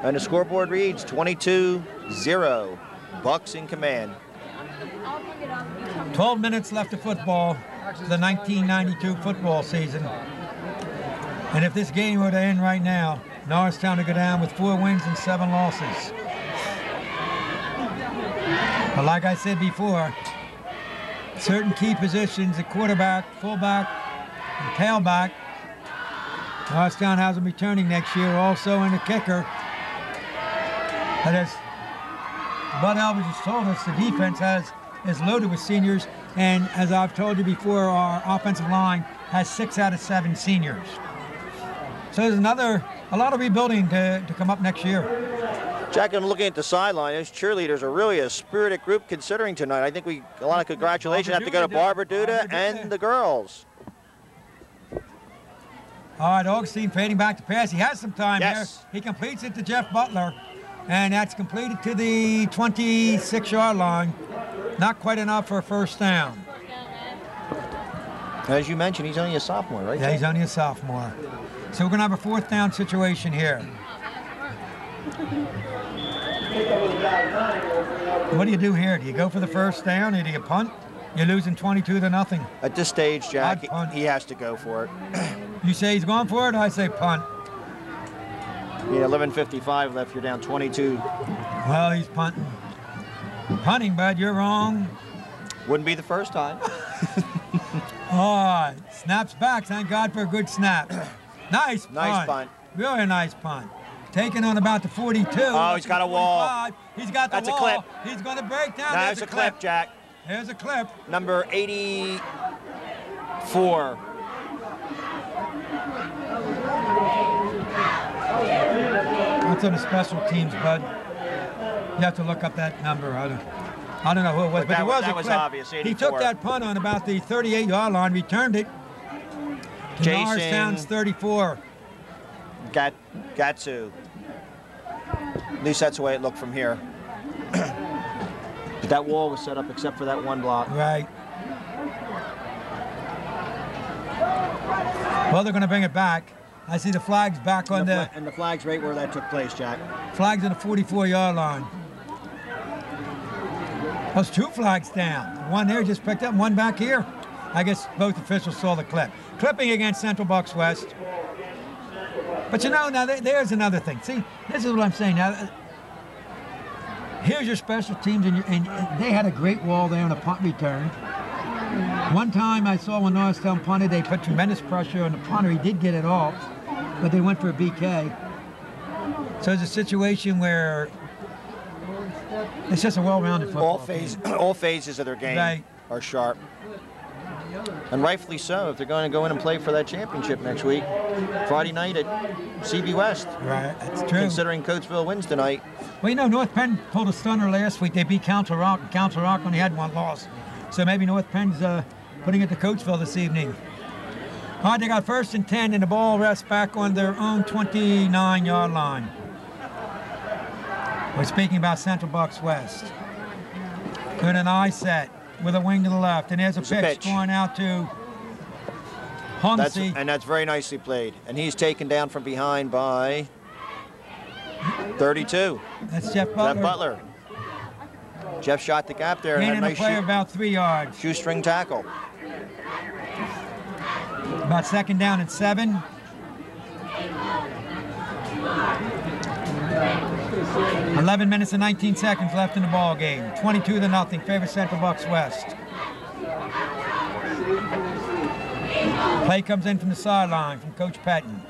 And the scoreboard reads 22-0. Bucks in command. 12 minutes left of football, the 1992 football season. And if this game were to end right now, Norristown would go down with 4 wins and 7 losses. But like I said before, certain key positions, at quarterback, fullback, and tailback, Norristown has them returning next year, also in the kicker. But as Bud Elvis has told us, the defense is loaded with seniors, and as I've told you before, our offensive line has 6 out of 7 seniors. So there's a lot of rebuilding to come up next year. Jack, I'm looking at the sideline. Those cheerleaders are really a spirited group considering tonight. I think a lot of congratulations have to go to Barbara Duda and the girls. All right, Augustine fading back to pass. He has some time Yes. there. He completes it to Jeff Butler, and that's completed to the 26-yard line. Not quite enough for a first down. As you mentioned, he's only a sophomore, right? Yeah, he's only a sophomore. So we're going to have a 4th down situation here. What do you do here? Do you go for the first down or do you punt? You're losing 22-0. At this stage, Jack, I'd punt. he has to go for it. You say he's going for it, I say punt. Yeah, 11:55 left. You're down 22. Well, he's punting. Punting, bud, you're wrong. Wouldn't be the first time. All right, snaps back. Thank God for a good snap. Nice punt. Nice punt. Really nice punt. Taking on about the 42. Oh, he's got a wall. He's got the That's a wall. clip. He's going to break down. No, There's it's a clip, Jack. There's a clip. Number 84. That's on the special teams, bud. You have to look up that number. I don't know who it was, but there was a clip. That was obvious, 84. He took that punt on about the 38-yard line, returned it to Jason Norristown's 34. Gatsu. At least that's the way it looked from here. But that wall was set up except for that one block. Right. Well, they're going to bring it back. I see the flags back on the... And the flag's right where that took place, Jack. Flags on the 44-yard line. There's 2 flags down. One there just picked up, one back here. I guess both officials saw the clip. Clipping against Central Bucks West. But you know, now there's another thing. See, this is what I'm saying. Now, here's your special teams, and they had a great wall there on a punt return. One time I saw when Norristown punted, they put tremendous pressure on the punter. He did get it off, but they went for a BK. So it's a situation where it's just a well-rounded football All phases of their game are sharp. And rightfully so, if they're going to go in and play for that championship next week, Friday night at CB West. Right, that's true. Considering Coatesville wins tonight. Well, you know, North Penn pulled a stunner last week. They beat Council Rock, and Council Rock only had 1 loss. So maybe North Penn's putting it to Coatesville this evening. All right, they got 1st and 10, and the ball rests back on their own 29-yard line. We're speaking about Central Bucks West. Good an eye set with a wing to the left, and there's a pitch going out to Honsi. And that's very nicely played. And he's taken down from behind by 32. That's Jeff Butler. Jeff Butler. Jeff shot the gap there. And a play about 3 yards. Shoestring tackle. About 2nd down and 7. $11 minutes and 19 seconds left in the ball game. 22-0, favor Central Bucks West. Play comes in from the sideline from Coach Patton.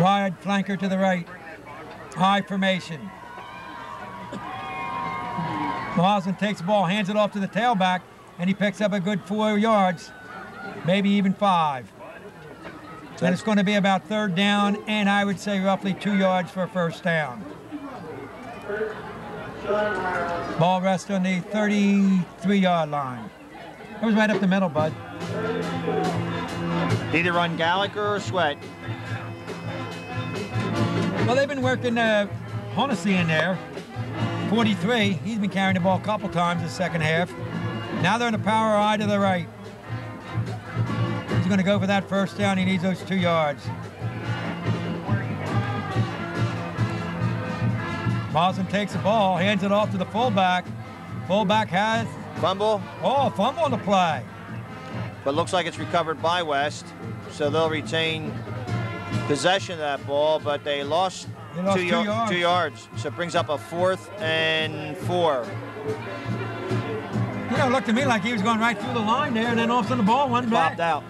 Wide flanker to the right. High formation. Lawson takes the ball, hands it off to the tailback, and he picks up a good 4 yards, maybe even 5. And it's going to be about 3rd down, and I would say roughly 2 yards for a first down. Ball rests on the 33-yard line. It was right up the middle, bud. Either run Gallagher or Sweat. Well, they've been working Honesty in there. 43, he's been carrying the ball a couple times in the second half. Now they're in the power eye to the right. He's going to go for that first down. He needs those 2 yards. Mausam takes the ball, hands it off to the fullback. Fullback has... Fumble. Oh, fumble on the play. But looks like it's recovered by West, so they'll retain possession of that ball, but they lost, 2 yards. So it brings up a 4th and 4. You know, it looked to me like he was going right through the line there, and then all of a sudden the ball went back. Popped out.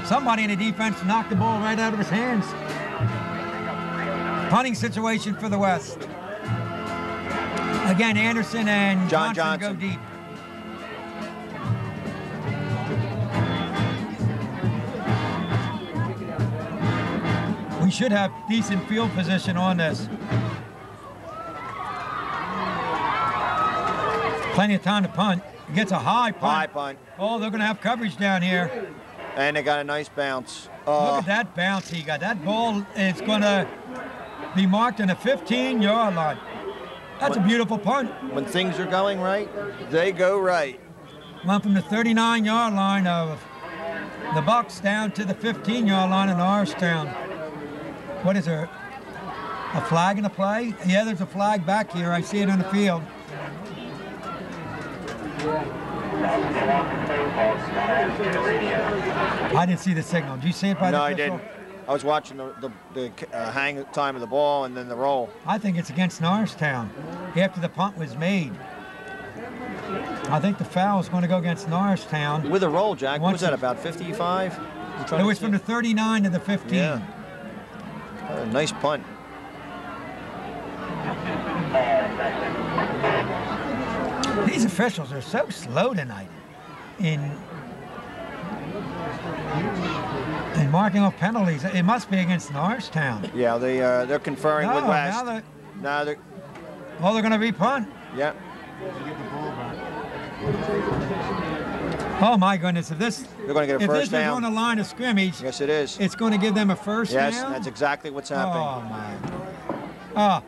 Somebody in the defense knocked the ball right out of his hands. Punting situation for the West. Again, Anderson and Johnson go deep. We should have decent field position on this. Plenty of time to punt. He gets a high punt. High punt. Oh, they're going to have coverage down here. And they got a nice bounce. Look at that bounce he got. That ball is going to be marked in a 15-yard line. That's a beautiful punt. When things are going right, they go right. Went from the 39-yard line of the Bucks down to the 15-yard line in Norristown. What is there? A flag in the play? Yeah, there's a flag back here. I see it on the field. I didn't see the signal. Did you see it by the official? No, I didn't. I was watching the hang time of the ball and then the roll. I think it's against Norristown after the punt was made. I think the foul is going to go against Norristown. With a roll, Jack. What was that, about 55? It was from the 39 to the 15. Yeah. Nice punt. These officials are so slow tonight in marking off penalties. It must be against Norristown. Yeah, they're conferring with West. Now they're going to re-punt. Yeah. Oh my goodness! If this they're going to get a first down. If this is on the line of scrimmage, yes, it is. It's going to give them a first down. Yes, that's exactly what's happening. Oh my!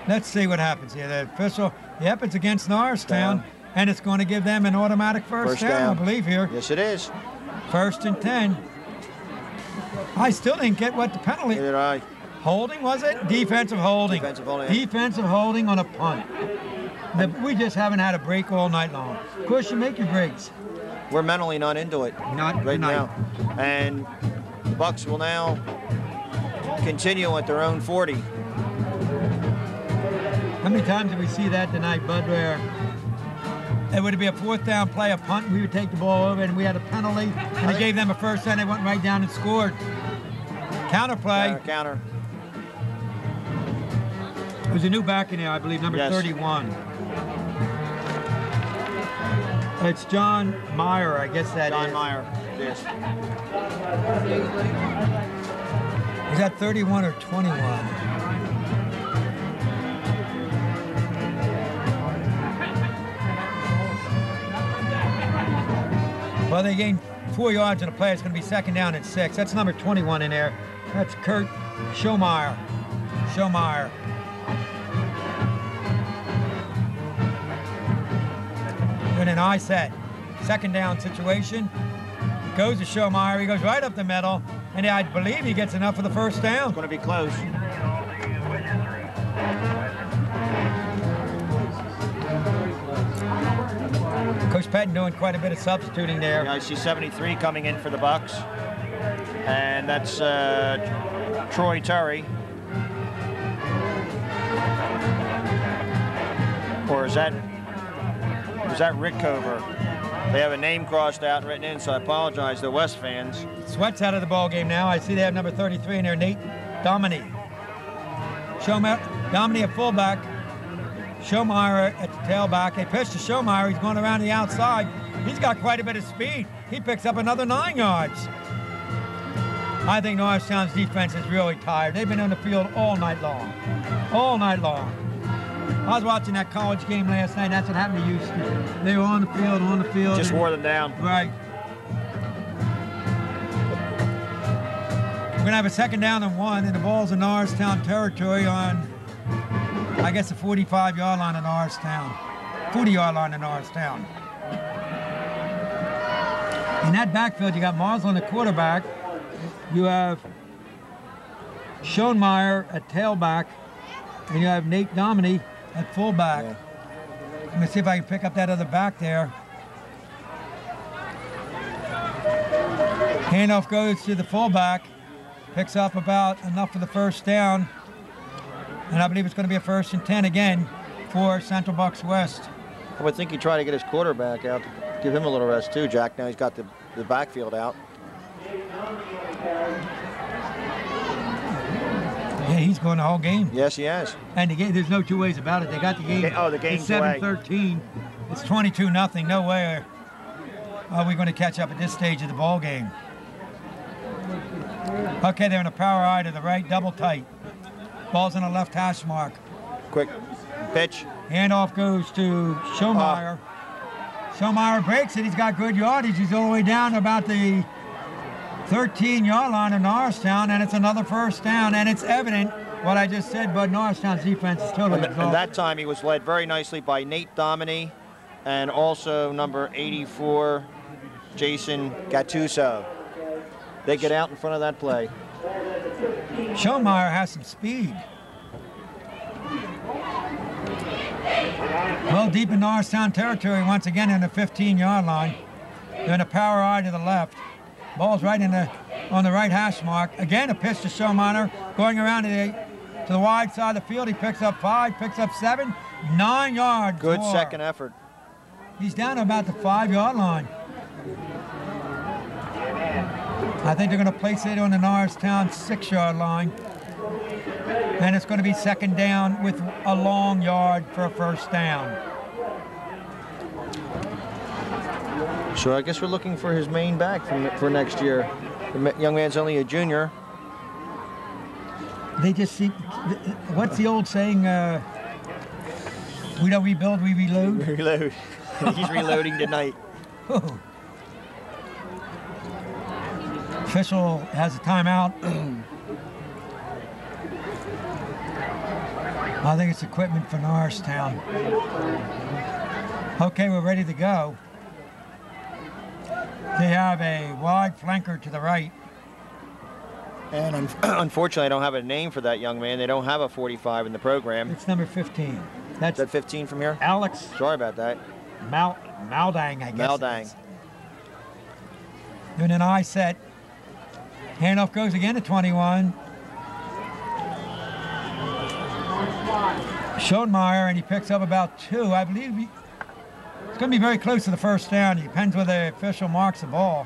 Let's see what happens here. The official. Yep, it's against Norristown, and it's going to give them an automatic first down, I believe here. Yes, it is. 1st and 10. I still didn't get what the penalty. Neither did I. Holding, was it? Defensive holding. Defensive holding. Defensive holding on a punt. We just haven't had a break all night long. Of course, you make your breaks. We're mentally not into it. Not right tonight. now. And the Bucks will now continue at their own 40. How many times did we see that tonight, Bud, where it would be a 4th down play, a punt, and we would take the ball over, and we had a penalty, and they gave them a first down, they went right down and scored. Counter play. Counter. There's a new back in there, I believe, number 31. It's John Meyer, I guess that is. John Meyer, yes. Is that 31 or 21? Well, they gained 4 yards in a play. It's going to be 2nd down and 6. That's number 21 in there. That's Kurt Schomeyer. In an eye set. 2nd down situation. Goes to Schomeyer. He goes right up the middle. And I believe he gets enough for the first down. It's going to be close. Coach Patton doing quite a bit of substituting there. Yeah, I see 73 coming in for the Bucks. And that's Troy Terry. Or is that Rick Cover? They have a name crossed out and written in, so I apologize to West fans. Sweat's out of the ball game now. I see they have number 33 in there, Nate Dominy. Dominy at fullback. Schomeyer at the tailback. They pitch to Schomeyer. He's going around the outside. He's got quite a bit of speed. He picks up another 9 yards. I think Norristown's defense is really tired. They've been on the field all night long. All night long. I was watching that college game last night. That's what happened to Houston. They were on the field. Just wore them down. Right. We're going to have a 2nd down and 1, and the ball's in Norristown territory on, I guess, the 45-yard line of Norristown. 40-yard line of Norristown. In that backfield, you got Marsland at quarterback. You have Schoenmeyer at tailback, and you have Nate Dominy at fullback. Yeah. Let me see if I can pick up that other back there. Handoff goes to the fullback, picks up about enough for the first down, and I believe it's going to be a 1st and 10 again for Central Bucks West. I would think he'd try to get his quarterback out, to give him a little rest too, Jack. Now he's got the backfield out. Yeah, he's going the whole game. Yes, he has. And the game, there's no two ways about it. They got the game. The game's away. It's 7-13. It's 22-0. No way are we going to catch up at this stage of the ball game. Okay, they're in a power eye to the right, double tight. Ball's in a left hash mark. Quick pitch. Handoff goes to Schoenmeyer. Schoenmeyer breaks it. He's got good yardage. He's all the way down to about the 13-yard line of Norristown, and it's another 1st down. And it's evident what I just said, but Norristown's defense is totally exhausted. And that time he was led very nicely by Nate Dominy and also number 84, Jason Gattuso. They get out in front of that play. Schoenmeyer has some speed. Well, deep in Norristown territory, once again in the 15-yard line. They're in a power eye to the left. Ball's right on the right hash mark. Again, a pitch to Schoenmeyer, going around to the wide side of the field. He picks up 5, picks up 7, 9 yards. Good more. second effort. He's down to about the 5-yard line. I think they're going to place it on the Norristown 6-yard line. And it's going to be 2nd down with a long yard for a 1st down. So I guess we're looking for his main back for next year. The young man's only a junior. They just see, what's the old saying? We don't rebuild, we reload. Reload. He's reloading tonight. Oh. Official has a timeout. I think it's equipment for Norristown. Okay, we're ready to go. They have a wide flanker to the right. And unfortunately, I don't have a name for that young man. They don't have a 45 in the program. It's number 15. Is that 15 from here? Alex. Sorry about that. Maldang, I guess. Maldang. Doing an eye set. Handoff goes again to 21. Schoenmeyer, and he picks up about 2. I believe it's going to be very close to the 1st down. It depends where the official marks the ball.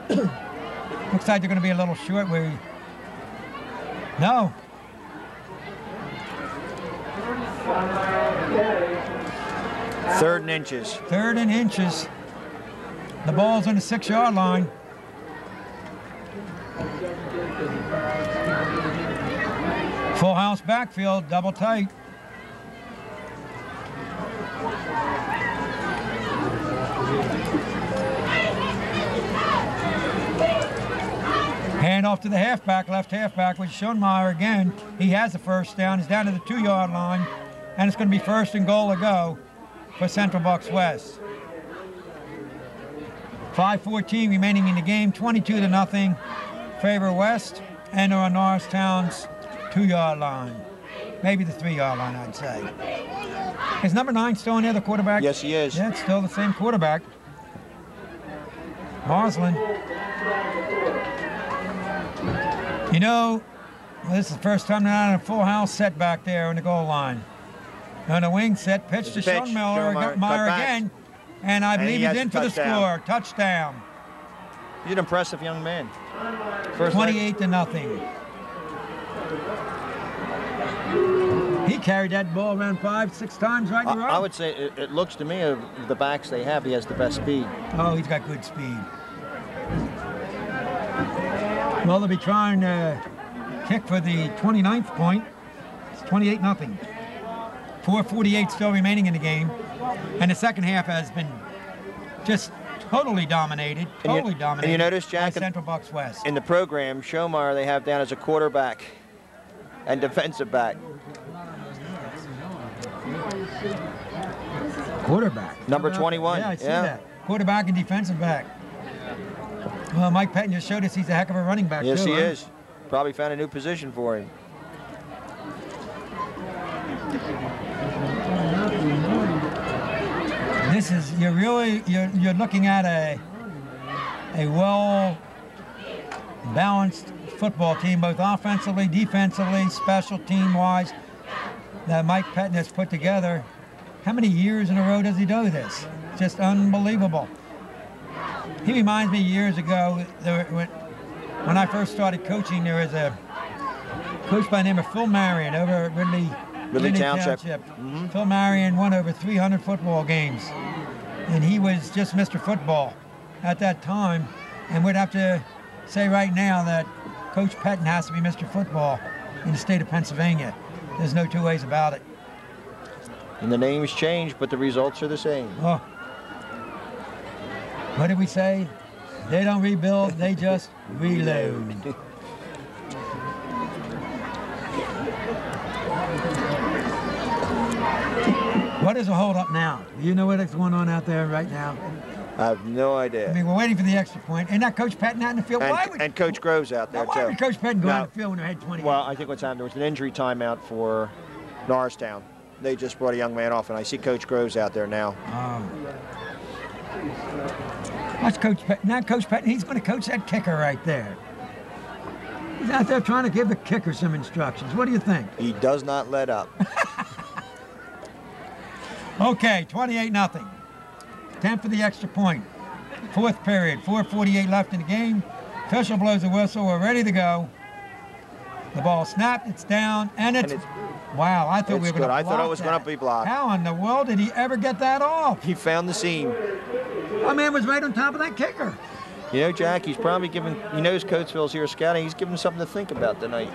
Looks like they're going to be a little short. No. Third and inches. 3rd and inches. The ball's on the 6-yard line. Full house backfield, double tight. Hand off to the halfback, left halfback, with Schoenmeyer again. He has the 1st down. He's down to the 2-yard line, and it's going to be 1st and goal to go for Central Bucks West. 5:14 remaining in the game, 22-0. Favor West, and they're on Norristown's 2-yard line. Maybe the 3-yard line, I'd say. Is number 9 still in there, the quarterback? Yes, he is. Yeah, it's still the same quarterback. Marsland. You know, this is the first time they're on a full house set back there on the goal line. On the wing set, pitch to Schoenmeyer again, and I believe he's in for the score. Touchdown. He's an impressive young man. 28-0. He carried that ball around 5-6 times right in a row. I would say it looks to me of the backs they have, he has the best speed. Oh, he's got good speed. Well, they'll be trying to kick for the 29th point. It's 28-0. 4:48 still remaining in the game. And the second half has been just totally dominated. And you notice, Jack, by Central Bucks West. In the program, Schoenmeyer they have down as a quarterback and defensive back. Quarterback. Number 21. Yeah, I see that. quarterback and defensive back. Well, Mike Pettin just showed us he's a heck of a running back, yes, too. Yes, he is. Probably found a new position for him. This is, you're looking at a well balanced football team, both offensively, defensively, special team wise, that Mike Pettin has put together. How many years in a row does he do this? Just unbelievable. He reminds me years ago, when I first started coaching, there was a coach by the name of Phil Marion over at Ridley Township. Mm-hmm. Phil Marion won over 300 football games, and he was just Mr. Football at that time. And we'd have to say right now that Coach Pettin has to be Mr. Football in the state of Pennsylvania. There's no two ways about it. And the names changed, but the results are the same. Oh. What did we say? They don't rebuild, they just reload. What is the hold up now? Do you know what's going on out there right now? I have no idea. I mean, we're waiting for the extra point. Isn't that Coach Pettin out in the field? And Coach Groves out there, why too. would Coach Pettin go out in the field when they had 20? Well, I think what's happened, there was an injury timeout for Norristown. They just brought a young man off, and I see Coach Groves out there now. Oh. That's Coach Pettin. Now Coach Pettin, he's going to coach that kicker right there. He's out there trying to give the kicker some instructions. What do you think? He does not let up. Okay, 28-0. 10 for the extra point. Fourth period, 4:48 left in the game. Official blows the whistle. We're ready to go. The ball snapped. It's down, and it's wow! I thought we were going to block I thought it was going to be blocked. How in the world did he ever get that off? He found the seam. My man was right on top of that kicker. You know, Jack, he's probably giving. He knows Coatesville's here scouting. He's giving something to think about tonight.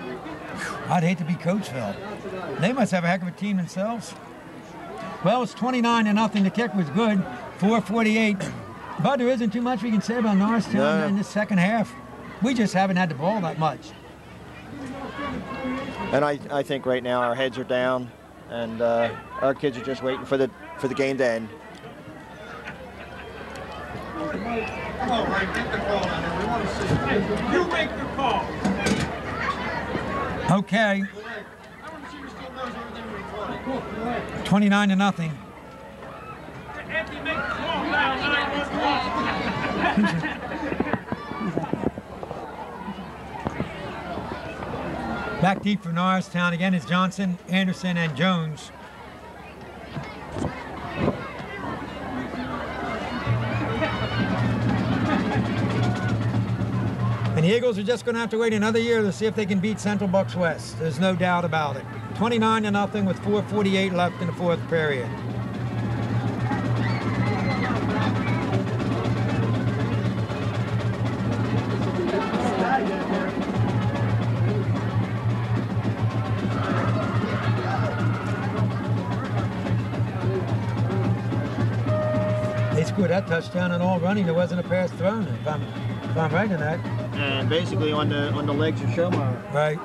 I'd hate to be Coatesville. They must have a heck of a team themselves. Well, it's 29-0. The kick was good. 4:48. But there isn't too much we can say about Norristown in the second half. We just haven't had the ball that much. And I think right now our heads are down, and our kids are just waiting for the game to end. All right, get the call on there. We want to see. You make the call. Okay. I want to see who still knows everything we're 29-0. Anthony, make the call now. Back deep for Norristown again is Johnson, Anderson, and Jones. And the Eagles are just going to have to wait another year to see if they can beat Central Bucks West. There's no doubt about it. 29-0 with 4:48 left in the fourth period. They scored that touchdown and all running. There wasn't a pass thrown, if I'm right in that. And basically on the legs of Schomeyer. Right.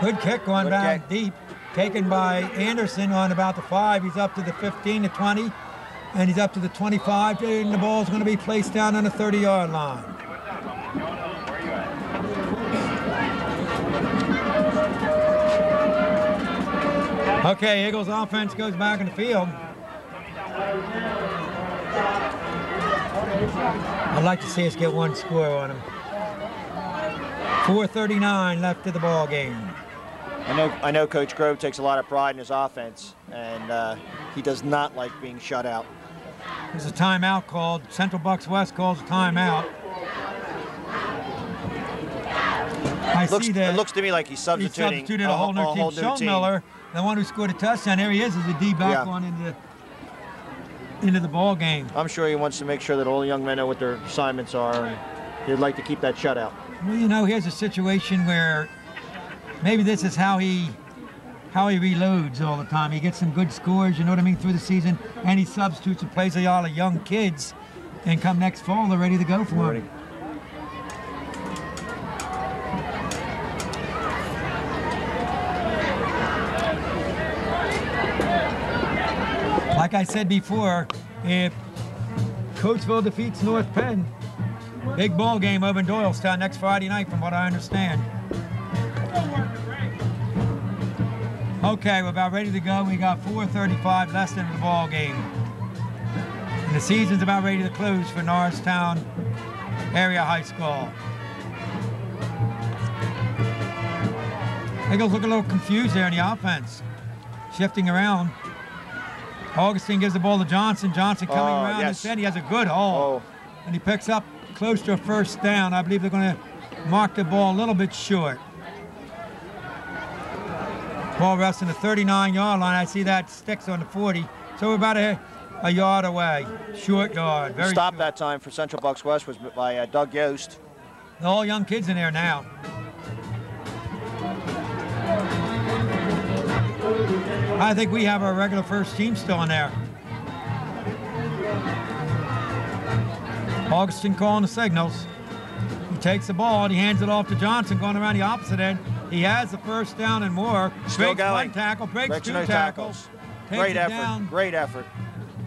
Good kick going back deep. Taken by Anderson on about the 5. He's up to the 15, the 20, and he's up to the 25. And the ball's going to be placed down on the 30-yard line. Okay, Eagles offense goes back in the field. I'd like to see us get one score on him. 4:39 left of the ball game. I know Coach Grove takes a lot of pride in his offense, and he does not like being shut out. There's a timeout called. Central Bucks West calls a timeout. It looks to me like he's substituted a whole new team. Sean Miller, the one who scored a touchdown, there he is a D back on into the ball game. I'm sure he wants to make sure that all the young men know what their assignments are, and he'd like to keep that shutout. Well, you know, here's a situation where maybe this is how he reloads all the time. He gets some good scores, you know what I mean, through the season, and he substitutes and plays a lot of young kids, and come next fall, they're ready to go for him. Like I said before, if Coatesville defeats North Penn. Big ball game over in Doylestown next Friday night, from what I understand. Okay, we're about ready to go. We got 4:35 left into the ball game. And the season's about ready to close for Norristown Area High School. Eagles look a little confused there in the offense. Shifting around. Augustine gives the ball to Johnson. Johnson coming around. Yes. Instead, he has a good haul. And he picks up close to a first down. I believe they're going to mark the ball a little bit short. Ball rests in the 39-yard line. I see that sticks on the 40. So we're about a yard away. Short yard. Very Stop short. that time for Central Bucks West was by Doug Yost. All young kids in there now. I think we have our regular first team still in there. Augustine calling the signals. He takes the ball, he hands it off to Johnson going around the opposite end. He has the first down and more. Still breaks going. One tackle, breaks two no tackles. Great effort. Great effort.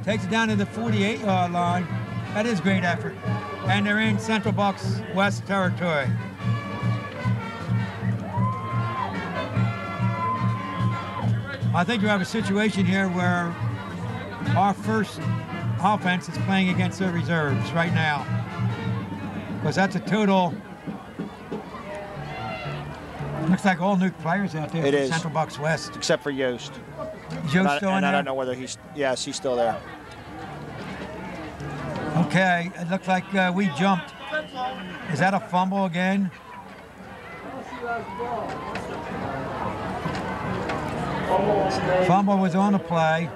Takes it down to the 48-yard line. That is great effort. And they're in Central Bucks West territory. I think you have a situation here where our first offense is playing against their reserves right now. Because that's a total, looks like all new players out there for Central Bucks West. Except for Yost. Is Yost still in there? I don't know whether he's still there. Okay, it looks like we jumped. Is that a fumble again? Fumble was on the play.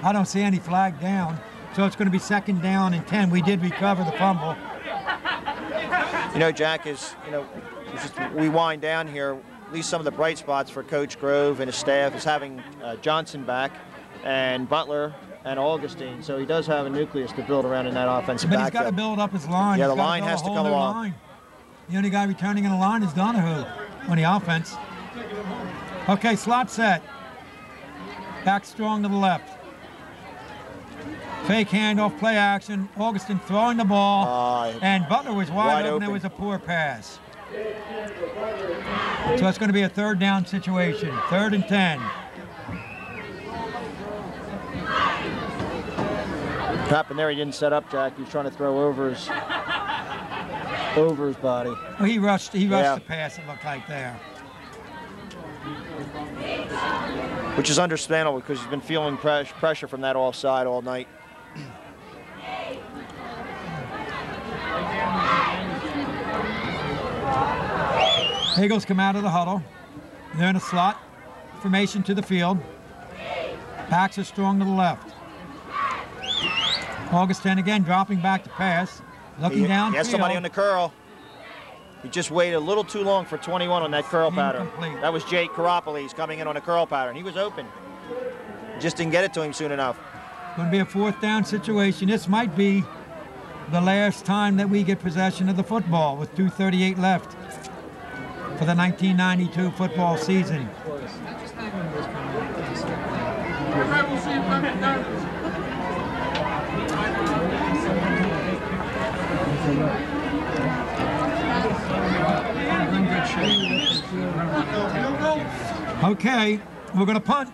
I don't see any flag down. So it's going to be 2nd down and 10. We did recover the fumble. You know, Jack, we wind down here, at least some of the bright spots for Coach Grove and his staff is having Johnson back and Butler and Augustine. So he does have a nucleus to build around in that offensive backfield. But he's got to build up his line. Yeah, the line has to come along. Line. The only guy returning in the line is Donahue on the offense. Okay, slot set. Back strong to the left. Fake handoff, play action. Augustine throwing the ball. And Butler was wide open. It was a poor pass. So it's going to be a 3rd down situation. 3rd and 10. What happened there? He didn't set up, Jack. He was trying to throw over his body. Well, he rushed the pass, it looked like there. Which is understandable because he's been feeling pressure from that offside all night. Eagles come out of the huddle. They're in a slot. Formation to the field. Backs are strong to the left. Augustine again dropping back to pass. Looking downfield. He has somebody on the curl. He just waited a little too long for 21 on that curl pattern. That was Jake Karopolis coming in on a curl pattern. He was open. Just didn't get it to him soon enough. Going to be a 4th down situation. This might be the last time that we get possession of the football with 2:38 left for the 1992 football season. Okay, we're going to punt.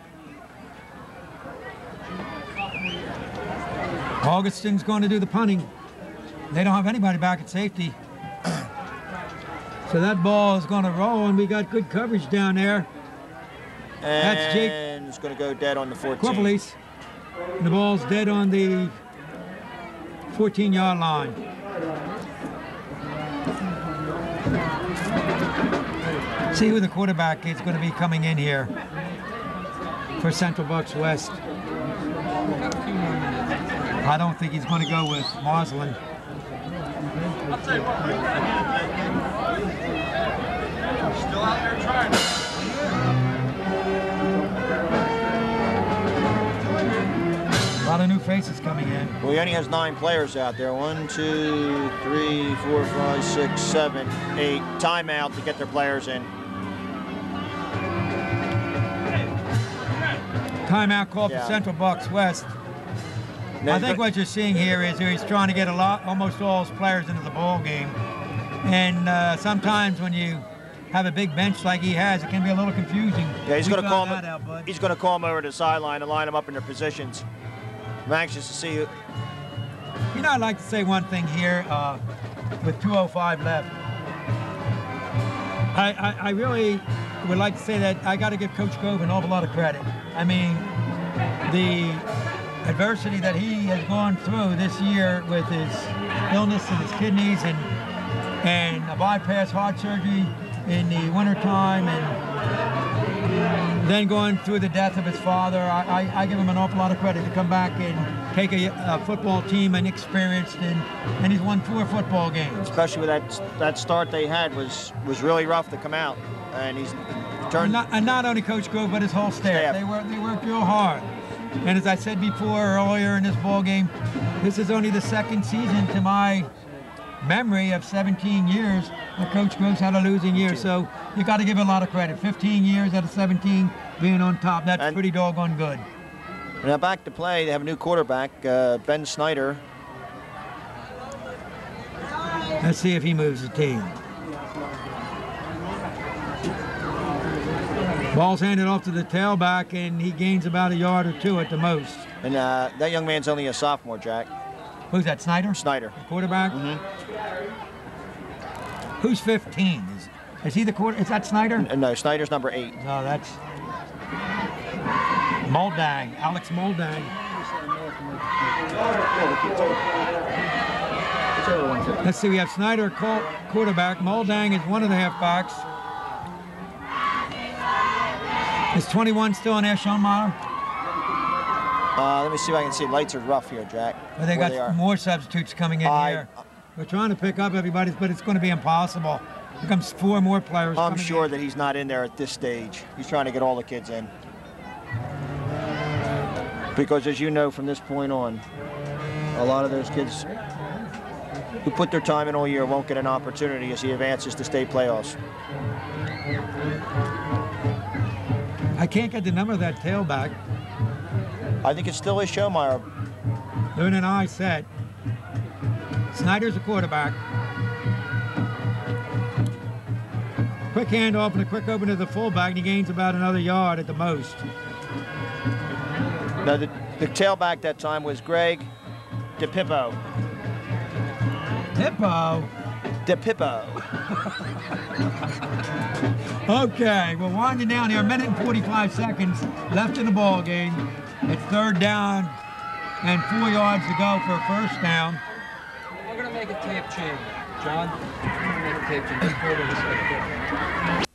Augustine's going to do the punting. They don't have anybody back at safety. So that ball is going to roll, and we got good coverage down there. And that's Jake. And it's going to go dead on the 14. Karopolis. And the ball's dead on the 14-yard line. See who the quarterback is going to be coming in here for Central Bucks West. I don't think he's going to go with Moslin. Still out there trying. A lot of new faces coming in. Well, he only has 9 players out there. 1, 2, 3, 4, 5, 6, 7, 8. Timeout to get their players in. Timeout called for Central Bucks West. I think what you're seeing here is he's trying to get almost all his players into the ball game. And sometimes when you have a big bench like he has, it can be a little confusing. Yeah, he's going to call him. He's going to call him over to the sideline and line them up in their positions. I'm anxious to see you. You know, I'd like to say one thing here with 2:05 left. I really would like to say that I got to give Coach Grove an awful lot of credit. I mean, the adversity that he has gone through this year with his illness in his kidneys and a bypass heart surgery in the wintertime, and then going through the death of his father, I give him an awful lot of credit to come back and take a football team and experienced, and he's won 4 football games. Especially with that start they had was really rough to come out, and he's turned. And not only Coach Grove, but his whole staff. They worked real hard. And as I said before earlier in this ball game, this is only the 2nd season to my memory of 17 years that Coach Grove's had a losing year. So you got to give a lot of credit. 15 years out of 17 being on top, that's pretty doggone good. Now back to play, they have a new quarterback, Ben Snyder. Let's see if he moves the team. Ball's handed off to the tailback, and he gains about 1 yard or 2 at the most. And that young man's only a sophomore, Jack. Who's that, Snyder? Snyder. The quarterback? Mm-hmm. Who's 15? Is he the quarter? Is that Snyder? No, Snyder's number 8. No, that's Moldang, Alex Moldang. Let's see, we have Snyder quarterback. Moldang is one of the halfbacks. Is 21 still on there, Schoenmeyer? Let me see if I can see. Lights are rough here, Jack. Well, they got more substitutes coming in here. We're trying to pick up everybody, but it's going to be impossible. Here comes 4 more players. I'm sure that he's not in there at this stage. He's trying to get all the kids in. Because as you know, from this point on, a lot of those kids who put their time in all year won't get an opportunity as he advances to state playoffs. I can't get the number of that tailback. I think it still is Schoenmeyer. They're in an I set. Snyder's a quarterback. Quick handoff and a quick open to the fullback, and he gains about another yard at the most. Now the tailback that time was Greg DePippo. DePippo. Okay, we're winding down here. 1 minute and 45 seconds left in the ball game. It's 3rd down and 4 yards to go for a 1st down. We're going to make a tape change. John, we're going to make a tape change.